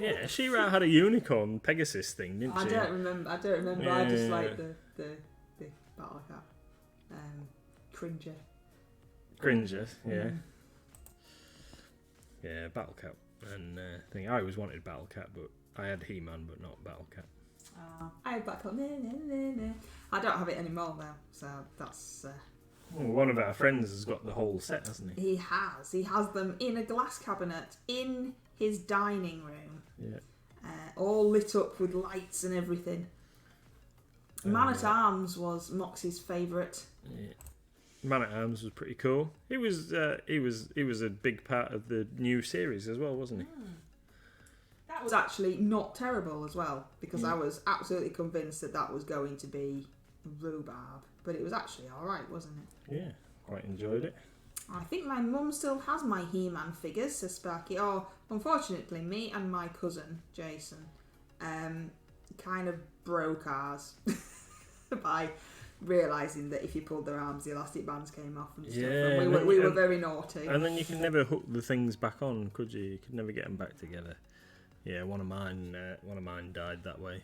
Yeah, She-Ra had a unicorn Pegasus thing, didn't she? I don't remember. Yeah. I just like the Battle-Cat. Cringer. Cringer, yeah. Yeah, Battle-Cat. And thing. I always wanted Battle-Cat, but I had He-Man, but not Battle-Cat. I had Battle-Cat. I don't have it anymore though, so that's. Well, one of our friends has got the whole set, hasn't he? He has. He has them in a glass cabinet in his dining room. Yeah. All lit up with lights and everything. Man at Arms was Moxie's favourite. Yeah. Man at Arms was pretty cool. He was a big part of the new series as well, wasn't he? That was actually not terrible as well, because I was absolutely convinced that was going to be rhubarb, but it was actually alright, wasn't it? Yeah, quite enjoyed it. I think my mum still has my He-Man figures, says Sparky. Oh, unfortunately, me and my cousin, Jason, kind of broke ours by realising that if you pulled their arms, the elastic bands came off and stuff. Yeah, and we were very naughty. And then you can never hook the things back on, could you? You could never get them back together. Yeah, one of mine died that way.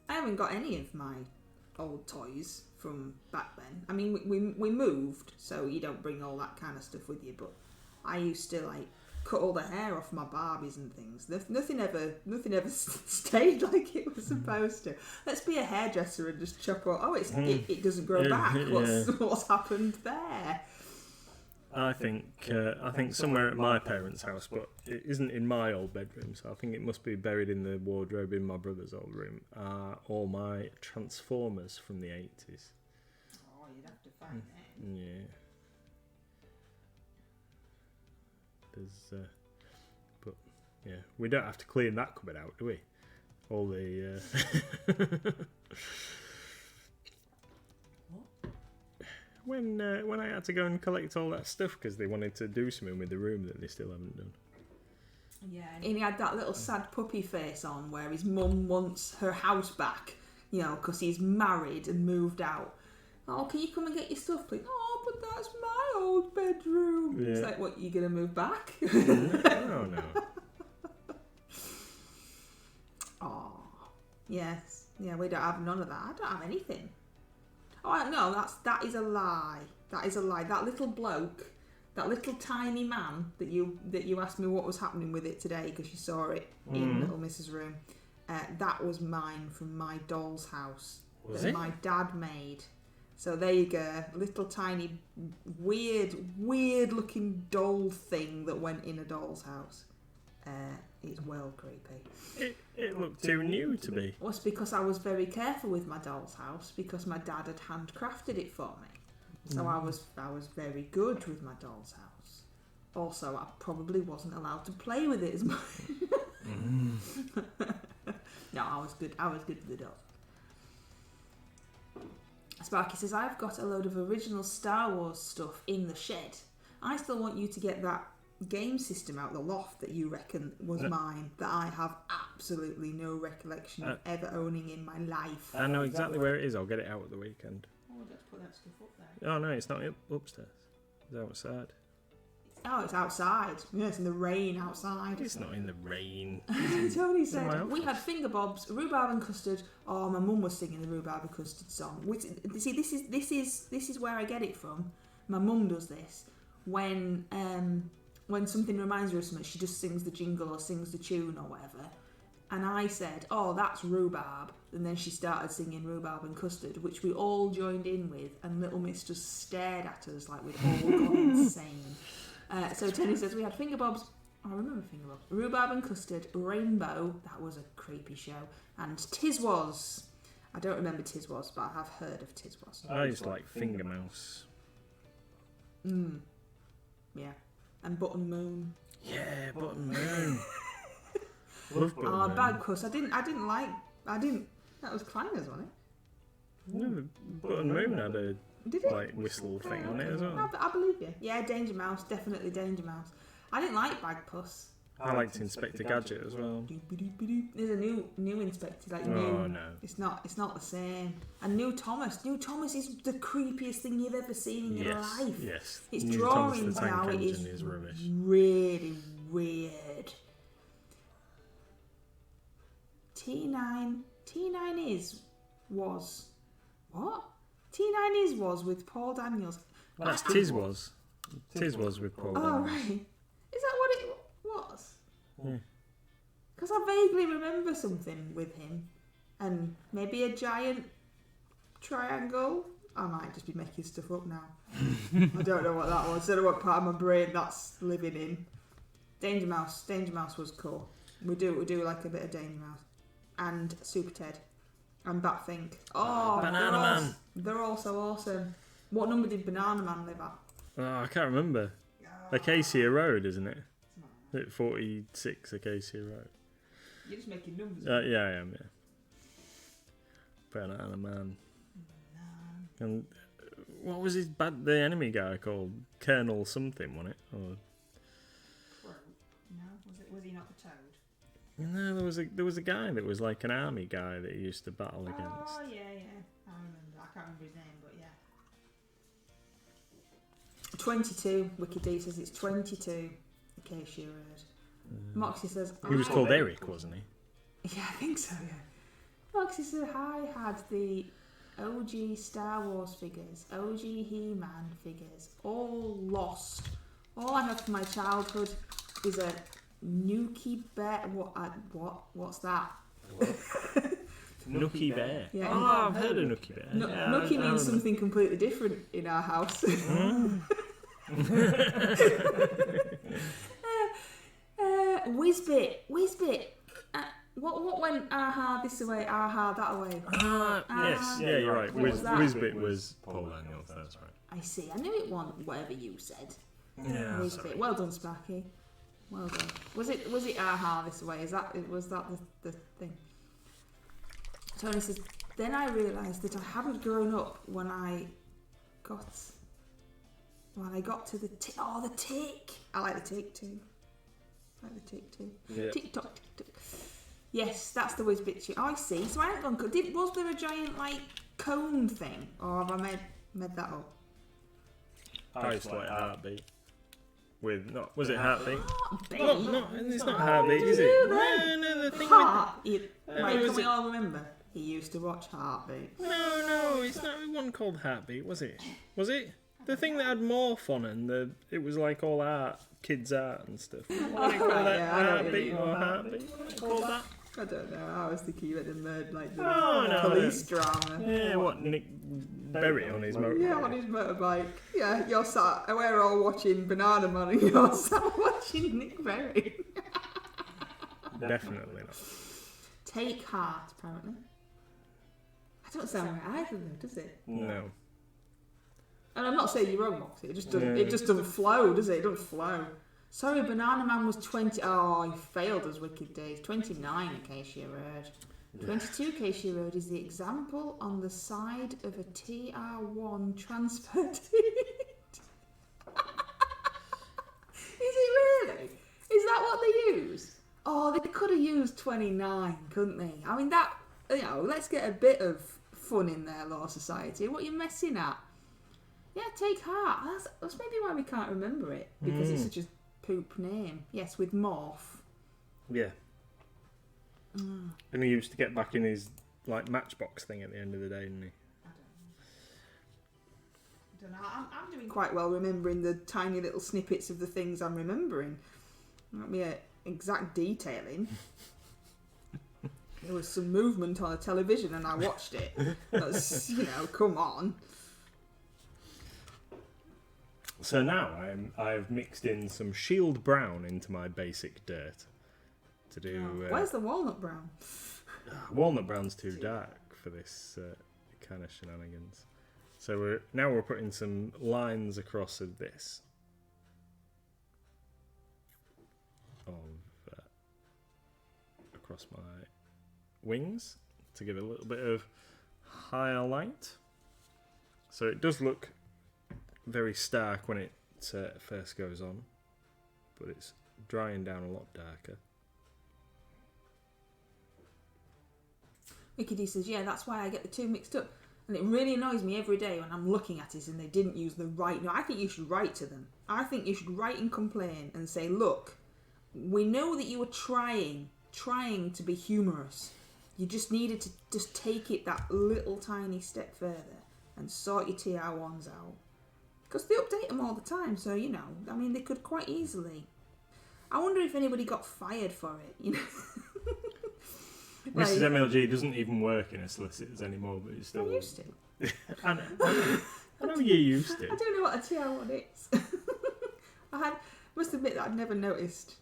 I haven't got any of my old toys from back then. I mean, we moved, so you don't bring all that kind of stuff with you. But I used to like cut all the hair off my Barbies and things. Nothing ever stayed like it was supposed to. Let's be a hairdresser and just chop off. Oh, it doesn't grow back. What's happened there? I think somewhere at my parents' house, but it isn't in my old bedroom, so I think it must be buried in the wardrobe in my brother's old room. Are all my Transformers from the 80s. Oh, you'd have to find that. Yeah. There's, but yeah, we don't have to clean that cupboard out, do we? All the. When I had to go and collect all that stuff because they wanted to do something with the room that they still haven't done. Yeah, and he had that little sad puppy face on where his mum wants her house back, you know, because he's married and moved out. Oh, can you come and get your stuff, please? Oh, but that's my old bedroom. Yeah. It's like, what, you going to move back? Oh, no. Oh, yes. Yeah, we don't have none of that. I don't have anything. Oh, no, that is a lie. That is a lie. That little bloke, that little tiny man that you asked me what was happening with it today because you saw it in Little Miss's room, that was mine from my doll's house that my dad made. So there you go, little tiny weird looking doll thing that went in a doll's house. It's well creepy. It looked too new to be. Well, it's because I was very careful with my doll's house because my dad had handcrafted it for me. So I was very good with my doll's house. Also, I probably wasn't allowed to play with it as much. No, I was good. I was good with the dog. Sparky says, I've got a load of original Star Wars stuff in the shed. I still want you to get that game system out the loft that you reckon was mine, that I have absolutely no recollection of ever owning in my life. I know exactly where it is. I'll get it out at the weekend. Oh, let's put that stuff up there. Oh no, it's not upstairs. It's outside. Oh, it's outside. Yeah, it's in the rain outside. It's not in the rain. Tony my said, office. we had finger bobs, rhubarb and custard. Oh, my mum was singing the rhubarb and custard song. Which, see, this is where I get it from. My mum does this. When something reminds her of something, she just sings the jingle or sings the tune or whatever. And I said, oh, that's rhubarb. And then she started singing rhubarb and custard, which we all joined in with. And Little Miss just stared at us like we'd all gone insane. So Tony says, we had finger bobs. I remember finger bobs. Rhubarb and custard, rainbow. That was a creepy show. And Tiz Was. I don't remember Tiz Was, but I have heard of Tiz Was. I used to like Finger Mouse. Yeah. And Button Moon. Yeah, Button Moon. Love Button Oh, Moon. Bad Cuss. I didn't. That was Clangers, wasn't it? No, Button Moon had a Did it? like whistle thing on it as No, well. but I believe you. Yeah, Danger Mouse. Definitely Danger Mouse. I didn't like Bagpuss. I liked Inspector Gadget as well. There's a new Inspector, like new. Oh no. It's not the same. And New Thomas. New Thomas is the creepiest thing you've ever seen in your life. Yes. Its New Thomas drawings the Tank now Engine is rubbish. really weird. T9 was what? T9 was with Paul Daniels. That's Tiz Was. Tiz Was with Paul. Oh Daniels. right. Is that what it was? Yeah. Because I vaguely remember something with him, and maybe a giant triangle. I might just be making stuff up now. I don't know what that was. I don't know what part of my brain that's living in. Danger Mouse was cool. We do like a bit of Danger Mouse, and Super Ted, and Batfink. Oh, Banana Man. They're all so awesome. What number did Banana Man live at? Oh, I can't remember. Acacia Road, isn't it? 46 Acacia Road. You're just making numbers. Yeah, I am. Yeah. Banana Man. And what was the enemy guy called? Colonel something, wasn't it? Or No, was he not the Toad? no, there was a guy that was like an army guy that he used to battle against. Oh yeah. I remember. I can't remember his name, but yeah. 22. Wicked D says it's 22. Acacia Road. Moxie says He was called Eric, wasn't he? Yeah, I think so. Yeah. Moxie says I had the OG Star Wars figures, OG He-Man figures, all lost. All I have from my childhood is a Nuki Bear. What's that? Nookie Bear. Yeah. Oh, I've heard of Nookie Bear. Nuki means something completely different in our house. Whizbit. What went aha this way, aha that way? Yes, yeah, you're right. What was that? Whizbit was Paul Daniels, that's right. I see. I knew it wasn't whatever you said. Yeah, Whizbit. sorry. Well done, Sparky. Well done. Was it aha this way? Was that the thing? Tony says, then I realised that I hadn't grown up when I got to the tick. Oh, the tick. I like the tick too. Yeah. Tick tock, tick tock. Yes, that's the Whizbit. Oh, I see. So I haven't gone. Was there a giant like cone thing, or have I made that up? I used to like Heartbeat. Was it Heartbeat? Heartbeat. No, it's not Heartbeat, is do it? you then? No, the thing Heart. with... Right, was can we it- all remember? He used to watch Heartbeat. No, it's not one called Heartbeat, was it? Was it? The thing that had Morph on and it was like all art, kids art and stuff. What do you call that? Yeah, I know what you Heartbeat mean. or Heartbeat? What do you call that? I don't know. I was thinking you meant the murder, like the Oh, no, police drama. Yeah, what, Nick Berry on his motorbike? Yeah, on his motorbike. Yeah, you're sat. We're all watching Banana Man, and you're sat watching Nick Berry. Definitely not. Take Heart, apparently. I don't sound right either, though, does it? No. And I'm not saying you're wrong, Moxie. It just doesn't. Yeah. It just doesn't flow, does it? It doesn't flow. Sorry, Banana Man was 20. Oh, he failed as Wicked Days. 29 Acacia Road. 22 Acacia Road is the example on the side of a TR1 transfer ticket. Is it really? Is that what they use? Oh, they could have used 29, couldn't they? I mean, that, let's get a bit of fun in there, Law Society. What are you messing at? Yeah, take heart. That's maybe why we can't remember it, because it's such a poop name. Yes, with Morph. Yeah. And he used to get back in his matchbox thing at the end of the day, didn't he? I don't know. I'm doing quite well remembering the tiny little snippets of the things I'm remembering. Not me exact detailing. There was some movement on the television and I watched it. That's, come on. So now I've mixed in some Shield Brown into my basic dirt to do. Where's the walnut brown? Walnut brown's too dark for this kind of shenanigans. So we're putting some lines across of this. Across my wings to give it a little bit of higher light. So it does look very stark when it first goes on, but it's drying down a lot darker. Mickey D says, yeah, that's why I get the two mixed up. And it really annoys me every day when I'm looking at it and they didn't use the right... No, I think you should write to them. I think you should write and complain and say, look, we know that you were trying to be humorous. You just needed to just take it that little tiny step further and sort your TR1s out. Because they update them all the time, so, they could quite easily. I wonder if anybody got fired for it, Mrs. MLG doesn't even work in a solicitors anymore, but it's still... I used to. I know you used to. I don't know what a TR1 is. Must admit that I'd never noticed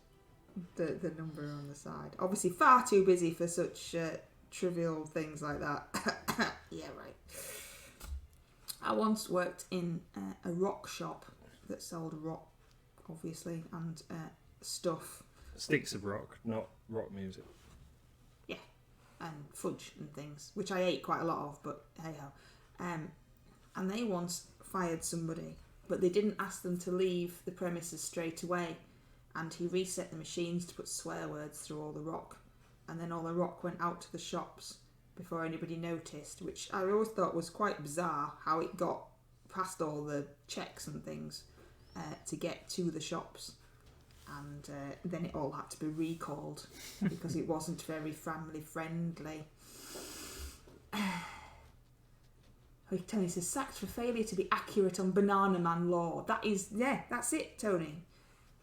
the number on the side. Obviously far too busy for such trivial things like that. Yeah, right. I once worked in a rock shop that sold rock, obviously, and stuff. Sticks of rock, not rock music. Yeah, and fudge and things, which I ate quite a lot of, but hey-ho. And they once fired somebody, but they didn't ask them to leave the premises straight away. And he reset the machines to put swear words through all the rock. And then all the rock went out to the shops before anybody noticed, which I always thought was quite bizarre, how it got past all the checks and things to get to the shops. And then it all had to be recalled because it wasn't very family friendly. Tony says, sacked for failure to be accurate on Banana Man law. That's it, Tony.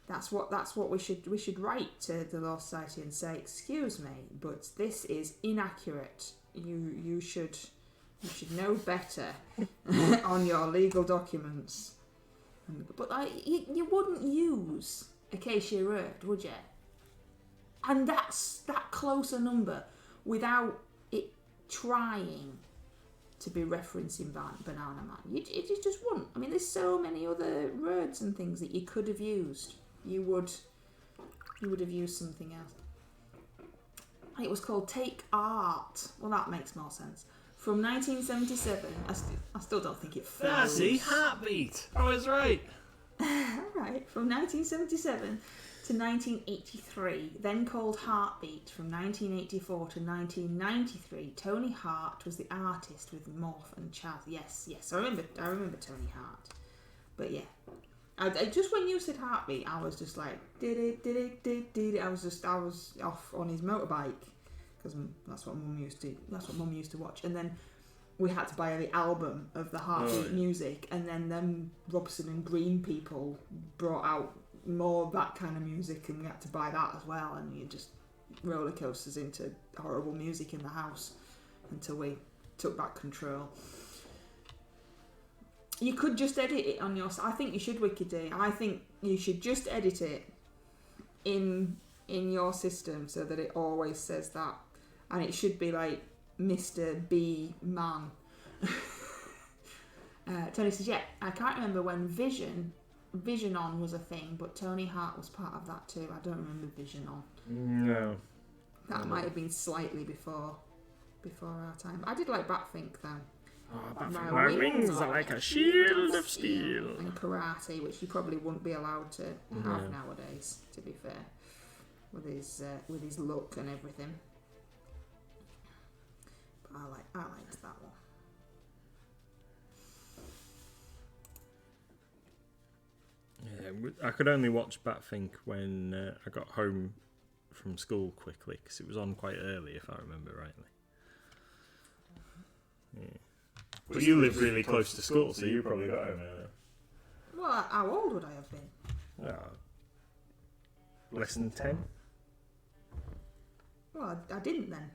That's what we should write to the Law Society and say, excuse me, but this is inaccurate. You should know better on your legal documents. But you wouldn't use Acacia Road, would you? And that's that close a number without it trying to be referencing Banana Man. You just wouldn't. I mean, there's so many other words and things that you could have used. You would have used something else. It was called Take Art. Well, that makes more sense. From 1977, I still don't think it flows. See, Heartbeat. I was right. Right, from 1977 to 1983, then called Heartbeat. From 1984 to 1993, Tony Hart was the artist with Morph and Chaz. Yes, I remember Tony Hart. But yeah, I just when you said Heartbeat, I was just like did it. I was off on his motorbike because that's what Mum used to watch, and then we had to buy the album of the Heartbeat music, and then them Robson and Green people brought out more of that kind of music, and we had to buy that as well, and you just roller coasters into horrible music in the house until we took back control. You could just edit it on your... I think you should, Wickedy. I think you should just edit it in your system so that it always says that, and it should be like Mr. B Man. Tony says, yeah, I can't remember when Vision On was a thing, but Tony Hart was part of that too. I don't remember Vision On. No. That might have been slightly before before our time. I did like Batfink though. My wings are like a shield of steel. And karate, which you probably wouldn't be allowed to have nowadays, to be fair, with his look and everything. But I liked that one. Yeah, I could only watch Batfink when I got home from school quickly because it was on quite early, if I remember rightly. Yeah. But you live really close to school, so you probably got home early. Well, how old would I have been? Less than 10, Well, I didn't then.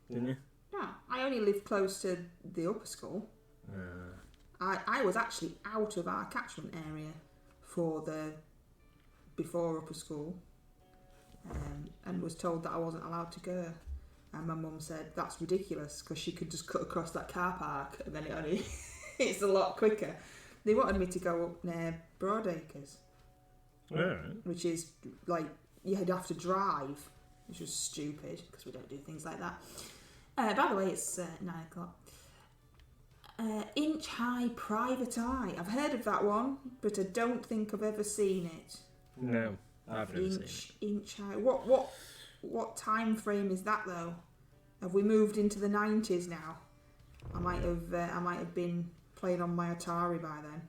didn't you? No, I only lived close to the upper school. I was actually out of our catchment area before upper school, and was told that I wasn't allowed to go. And my mum said that's ridiculous because she could just cut across that car park and then it's a lot quicker. They wanted me to go up near Broadacres, which is like you'd have to drive, which was stupid because we don't do things like that. By the way, it's 9:00. Inch High Private Eye. I've heard of that one, but I don't think I've ever seen it. No, I've never seen it. Inch High. What time frame is that though? Have we moved into the 90s now? I might have been playing on my Atari by then,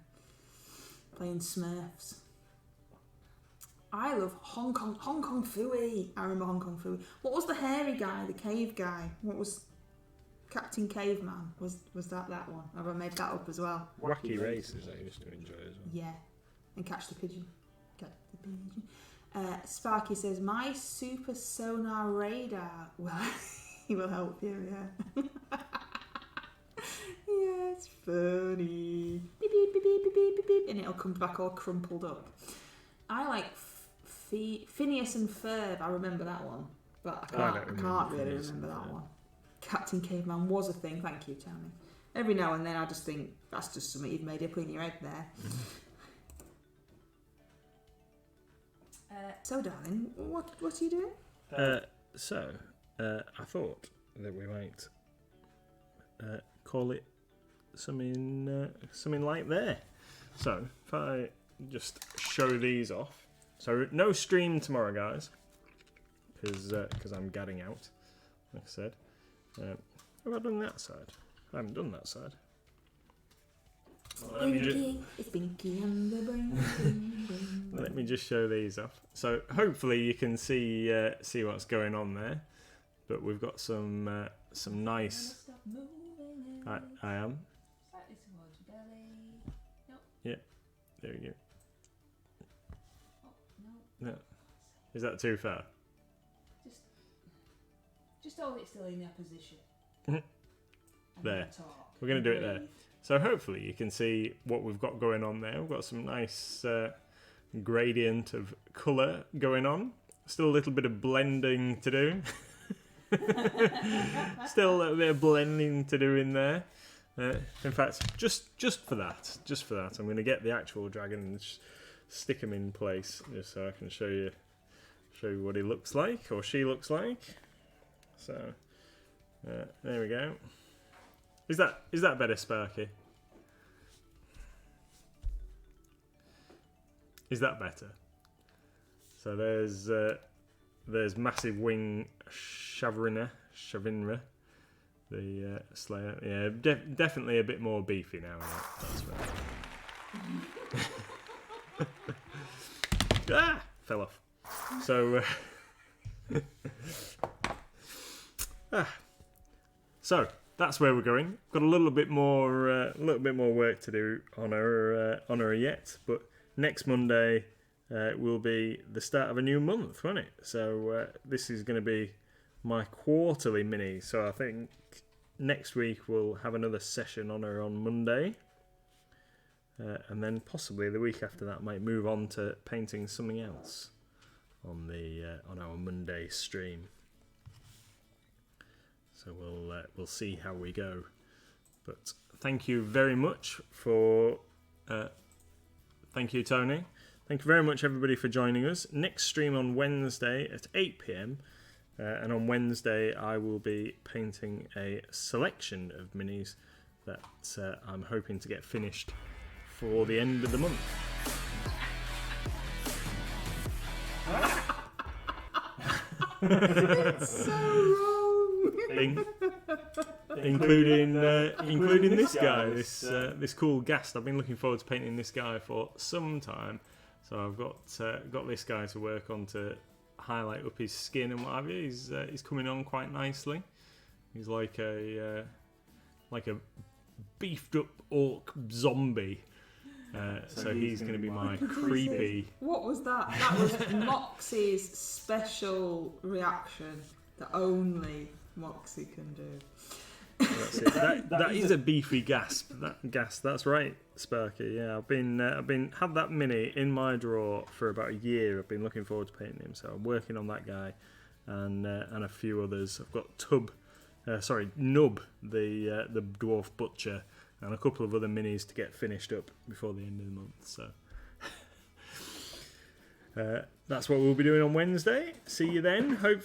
playing Smurfs. I love Hong Kong Phooey. I remember Hong Kong Phooey. What was the hairy guy, the cave guy? What was Captain Caveman? Was that one? Have I made that up as well? Wacky Races I used to enjoy as well. Yeah, and Catch the Pigeon. Sparky says, my super sonar radar. Well, he will help you, yeah. Yeah, it's funny. Beep, beep, beep, beep, beep, beep, beep, and it'll come back all crumpled up. I like Phineas and Ferb. I remember that one, but I can't really remember that one. Captain Caveman was a thing. Thank you, Tony. Every now and then I just think that's just something you've made up in your head there. So, darling, what are you doing? I thought that we might call it something like there. So, if I just show these off. So, no stream tomorrow, guys, because I'm gadding out, like I said. Have I done that side? I haven't done that side. Well, let me just show these off. So hopefully you can see what's going on there. But we've got some nice. I am. Slightly towards your belly. Nope. Yeah. There we go. Oh, no. No. Is that too far? Just hold it still in that position. There. We're going to do it there. So hopefully you can see what we've got going on there. We've got some nice gradient of colour going on. Still a little bit of blending to do. Still a little bit of blending to do in there. In fact, just for that, I'm going to get the actual dragon and stick him in place, just so I can show you what he looks like or she looks like. So there we go. Is that better, Sparky? Is that better? So there's massive wing Shavinra, the Slayer. Yeah, definitely a bit more beefy now. That's right. Fell off. So so that's where we're going. Got a little bit more work to do on her yet, but next Monday will be the start of a new month, won't it? So this is going to be my quarterly mini. So I think next week we'll have another session on her on Monday, and then possibly the week after that might move on to painting something else on our Monday stream. So we'll see how we go. But thank you very much for. Thank you, Tony. Thank you very much, everybody, for joining us. Next stream on Wednesday at 8 p.m. And on Wednesday, I will be painting a selection of minis that I'm hoping to get finished for the end of the month. It's so wrong. Including this guy, this cool ghast. I've been looking forward to painting this guy for some time, so I've got this guy to work on to highlight up his skin and what have you. He's coming on quite nicely. He's like a beefed up orc zombie. So he's going to be my creepy. What was that? That was Moxie's special reaction that only Moxie can do. That's it. That is a beefy gasp. That's right, Sparky. Yeah, I've been had that mini in my drawer for about a year. I've been looking forward to painting him, so I'm working on that guy and a few others. I've got Nub, the dwarf butcher, and a couple of other minis to get finished up before the end of the month. So that's what we'll be doing on Wednesday. See you then. Hopefully.